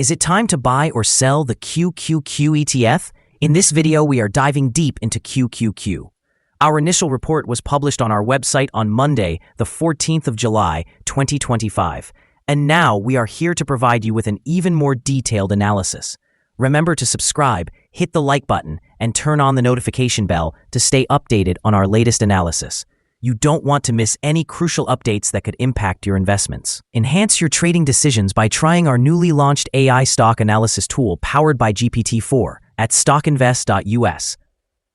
Is it time to buy or sell the QQQ ETF? In this video, we are diving deep into QQQ. Our initial report was published on our website on Monday, the 14th of July, 2025. And now we are here to provide you with an even more detailed analysis. Remember to subscribe, hit the like button, and turn on the notification bell to stay updated on our latest analysis. You don't want to miss any crucial updates that could impact your investments. Enhance your trading decisions by trying our newly launched AI stock analysis tool powered by GPT-4 at StockInvest.us.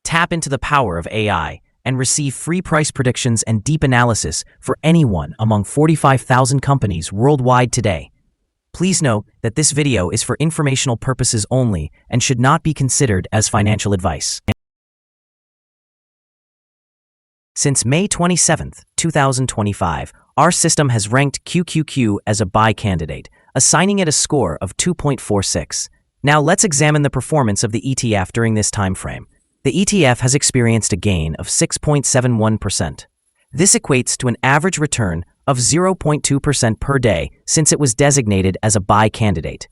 Tap into the power of AI and receive free price predictions and deep analysis for anyone among 45,000 companies worldwide today. Please note that this video is for informational purposes only and should not be considered as financial advice. Since May 27, 2025, our system has ranked QQQ as a buy candidate, assigning it a score of 2.46. Now let's examine the performance of the ETF during this time frame. The ETF has experienced a gain of 6.71%. This equates to an average return of 0.2% per day since it was designated as a buy candidate.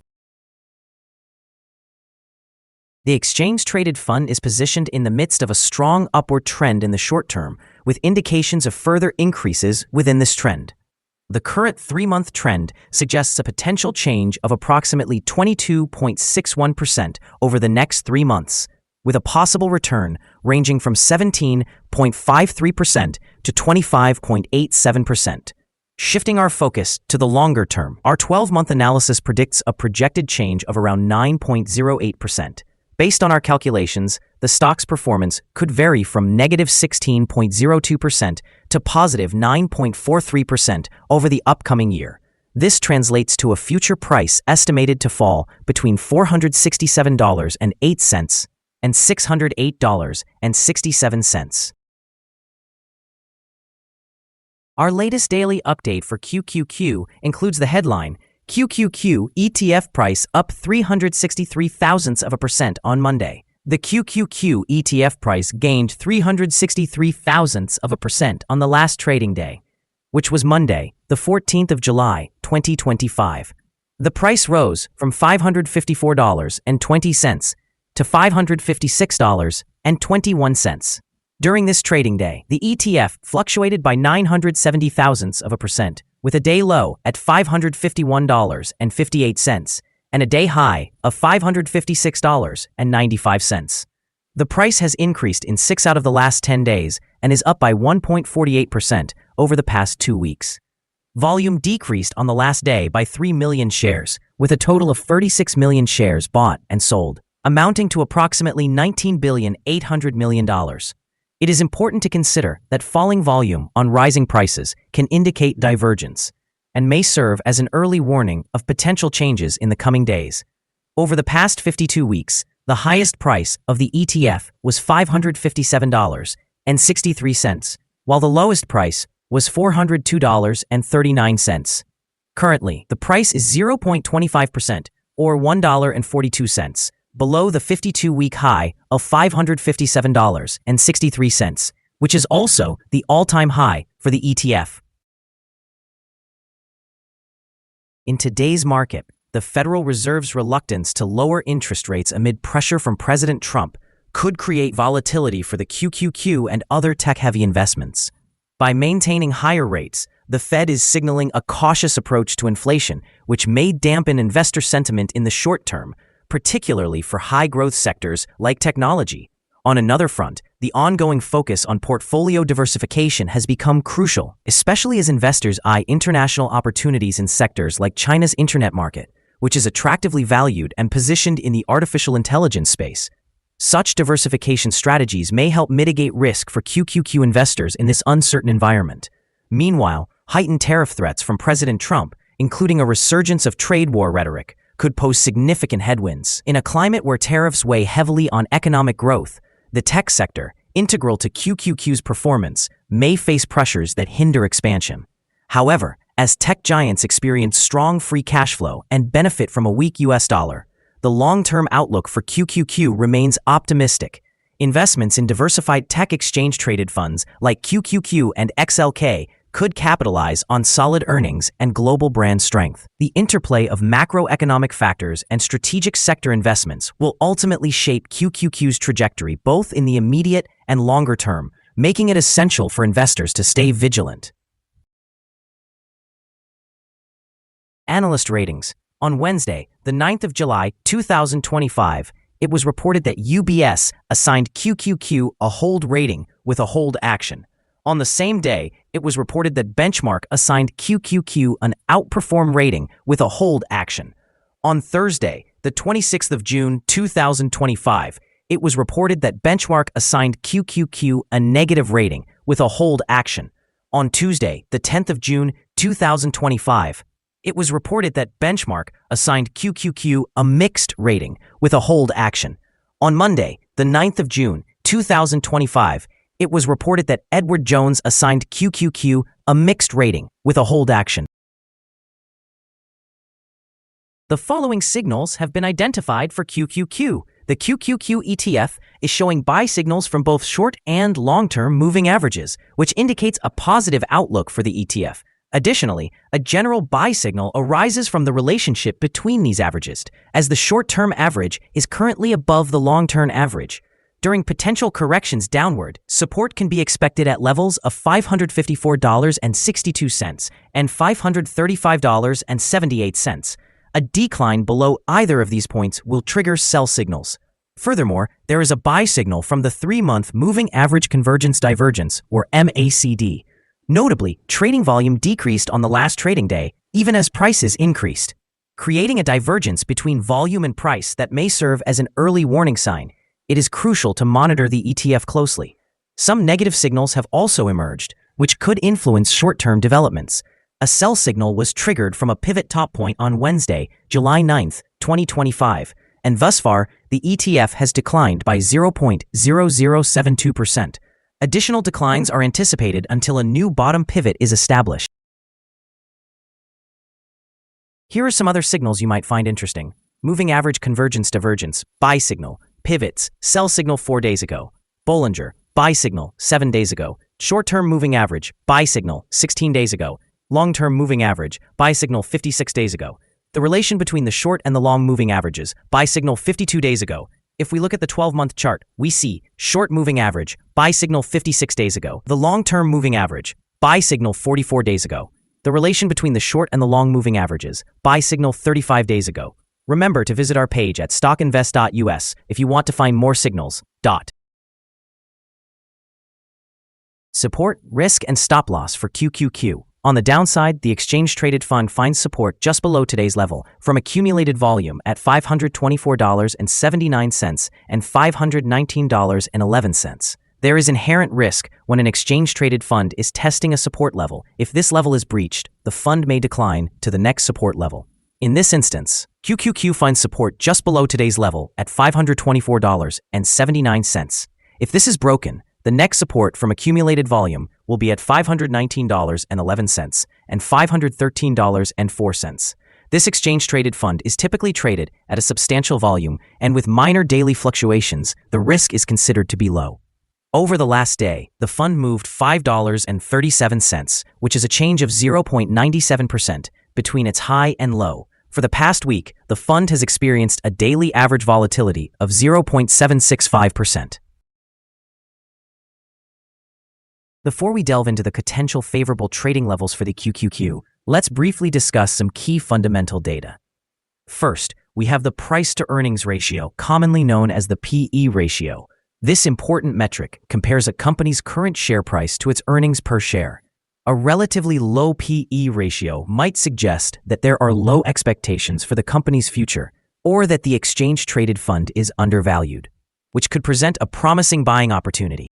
The exchange-traded fund is positioned in the midst of a strong upward trend in the short term, with indications of further increases within this trend. The current 3-month trend suggests a potential change of approximately 22.61% over the next 3 months, with a possible return ranging from 17.53% to 25.87%. Shifting our focus to the longer term, our 12-month analysis predicts a projected change of around 9.08%. Based on our calculations, the stock's performance could vary from negative 16.02% to positive 9.43% over the upcoming year. This translates to a future price estimated to fall between $467.08 and $608.67. Our latest daily update for QQQ includes the headline, QQQ ETF price up 0.363% on Monday. The QQQ ETF price gained 0.363% on the last trading day, which was Monday, the 14th of July, 2025. The price rose from $554.20 to $556.21. During this trading day, the ETF fluctuated by 0.970%, with a day low at $551.58 and a day high of $556.95. The price has increased in 6 out of the last 10 days and is up by 1.48% over the past 2 weeks. Volume decreased on the last day by 3 million shares, with a total of 36 million shares bought and sold, amounting to approximately $19.8 billion. It is important to consider that falling volume on rising prices can indicate divergence and may serve as an early warning of potential changes in the coming days. Over the past 52 weeks, the highest price of the ETF was $557.63, while the lowest price was $402.39. Currently, the price is 0.25% or $1.42 below the 52-week high of $557.63, which is also the all-time high for the ETF. In today's market, the Federal Reserve's reluctance to lower interest rates amid pressure from President Trump could create volatility for the QQQ and other tech-heavy investments. By maintaining higher rates, the Fed is signaling a cautious approach to inflation, which may dampen investor sentiment in the short term, particularly for high-growth sectors like technology. On another front, the ongoing focus on portfolio diversification has become crucial, especially as investors eye international opportunities in sectors like China's internet market, which is attractively valued and positioned in the artificial intelligence space. Such diversification strategies may help mitigate risk for QQQ investors in this uncertain environment. Meanwhile, heightened tariff threats from President Trump, including a resurgence of trade war rhetoric, could pose significant headwinds. In a climate where tariffs weigh heavily on economic growth, the tech sector, integral to QQQ's performance, may face pressures that hinder expansion. However, as tech giants experience strong free cash flow and benefit from a weak US dollar, the long-term outlook for QQQ remains optimistic. Investments in diversified tech exchange-traded funds like QQQ and XLK could capitalize on solid earnings and global brand strength. The interplay of macroeconomic factors and strategic sector investments will ultimately shape QQQ's trajectory both in the immediate and longer term, making it essential for investors to stay vigilant. Analyst ratings. On Wednesday, the 9th of July, 2025, it was reported that UBS assigned QQQ a hold rating with a hold action. On the same day, it was reported that Benchmark assigned QQQ an outperform rating with a hold action. On Thursday, the 26th of June, 2025, it was reported that Benchmark assigned QQQ a negative rating with a hold action. On Tuesday, the 10th of June, 2025, it was reported that Benchmark assigned QQQ a mixed rating with a hold action. On Monday, the 9th of June, 2025, it was reported that Edward Jones assigned QQQ a mixed rating with a hold action. The following signals have been identified for QQQ. The QQQ ETF is showing buy signals from both short and long-term moving averages, which indicates a positive outlook for the ETF. Additionally, a general buy signal arises from the relationship between these averages, as the short-term average is currently above the long-term average. During potential corrections downward, support can be expected at levels of $554.62 and $535.78. A decline below either of these points will trigger sell signals. Furthermore, there is a buy signal from the 3-month Moving Average Convergence Divergence, or MACD. Notably, trading volume decreased on the last trading day, even as prices increased, creating a divergence between volume and price that may serve as an early warning sign. It is crucial to monitor the ETF closely. Some negative signals have also emerged, which could influence short-term developments. A sell signal was triggered from a pivot top point on Wednesday, July 9, 2025, and thus far, the ETF has declined by 0.0072%. Additional declines are anticipated until a new bottom pivot is established. Here are some other signals you might find interesting. Moving Average Convergence Divergence, buy signal. Pivots, sell signal 4 days ago. Bollinger, buy signal 7 days ago. Short-term moving average, buy signal 16 days ago. Long-term moving average, buy signal 56 days ago. The relation between the short and the long moving averages, buy signal 52 days ago. If we look at the 12-month chart, we see short moving average, buy signal 56 days ago. The long-term moving average, buy signal 44 days ago. The relation between the short and the long moving averages, buy signal 35 days ago. Remember to visit our page at StockInvest.us if you want to find more signals. Support, risk, and stop loss for QQQ. On the downside, the exchange-traded fund finds support just below today's level from accumulated volume at $524.79 and $519.11. There is inherent risk when an exchange-traded fund is testing a support level. If this level is breached, the fund may decline to the next support level. In this instance, QQQ finds support just below today's level at $524.79. If this is broken, the next support from accumulated volume will be at $519.11 and $513.04. This exchange-traded fund is typically traded at a substantial volume, and with minor daily fluctuations, the risk is considered to be low. Over the last day, the fund moved $5.37, which is a change of 0.97% between its high and low. For the past week, the fund has experienced a daily average volatility of 0.765%. Before we delve into the potential favorable trading levels for the QQQ, let's briefly discuss some key fundamental data. First, we have the price-to-earnings ratio, commonly known as the PE ratio. This important metric compares a company's current share price to its earnings per share. A relatively low PE ratio might suggest that there are low expectations for the company's future, or that the exchange-traded fund is undervalued, which could present a promising buying opportunity.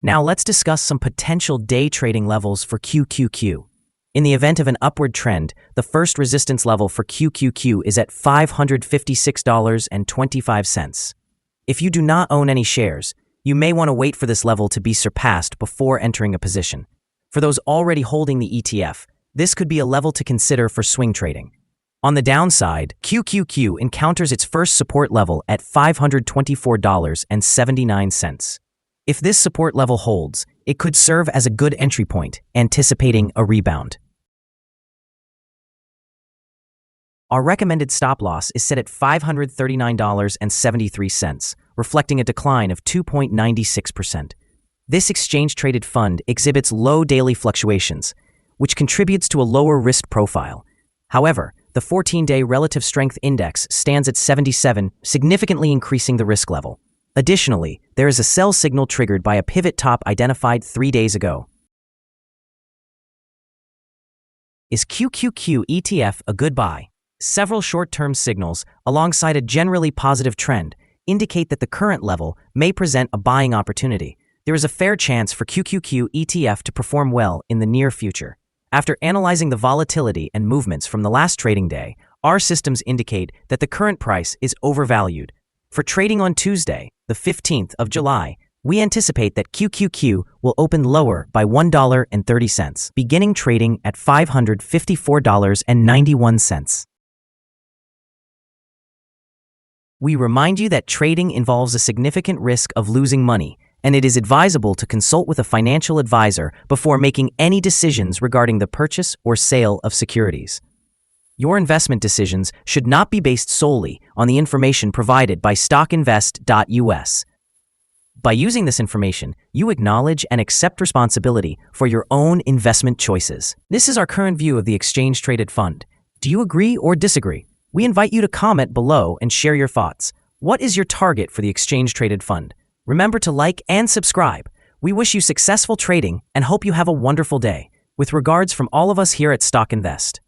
Now let's discuss some potential day trading levels for QQQ. In the event of an upward trend, the first resistance level for QQQ is at $556.25. If you do not own any shares, you may want to wait for this level to be surpassed before entering a position. For those already holding the ETF, this could be a level to consider for swing trading. On the downside, QQQ encounters its first support level at $524.79. If this support level holds, it could serve as a good entry point, anticipating a rebound. Our recommended stop loss is set at $539.73, reflecting a decline of 2.96%. This exchange-traded fund exhibits low daily fluctuations, which contributes to a lower risk profile. However, the 14-day relative strength index stands at 77, significantly increasing the risk level. Additionally, there is a sell signal triggered by a pivot top identified 3 days ago. Is QQQ ETF a good buy? Several short-term signals, alongside a generally positive trend, indicate that the current level may present a buying opportunity. There is a fair chance for QQQ ETF to perform well in the near future. After analyzing the volatility and movements from the last trading day, our systems indicate that the current price is overvalued. For trading on Tuesday, the 15th of July, we anticipate that QQQ will open lower by $1.30, beginning trading at $554.91. We remind you that trading involves a significant risk of losing money, and it is advisable to consult with a financial advisor before making any decisions regarding the purchase or sale of securities. Your investment decisions should not be based solely on the information provided by StockInvest.us. By using this information, you acknowledge and accept responsibility for your own investment choices. This is our current view of the exchange-traded fund. Do you agree or disagree? We invite you to comment below and share your thoughts. What is your target for the exchange-traded fund? Remember to like and subscribe. We wish you successful trading and hope you have a wonderful day. With regards from all of us here at StockInvest.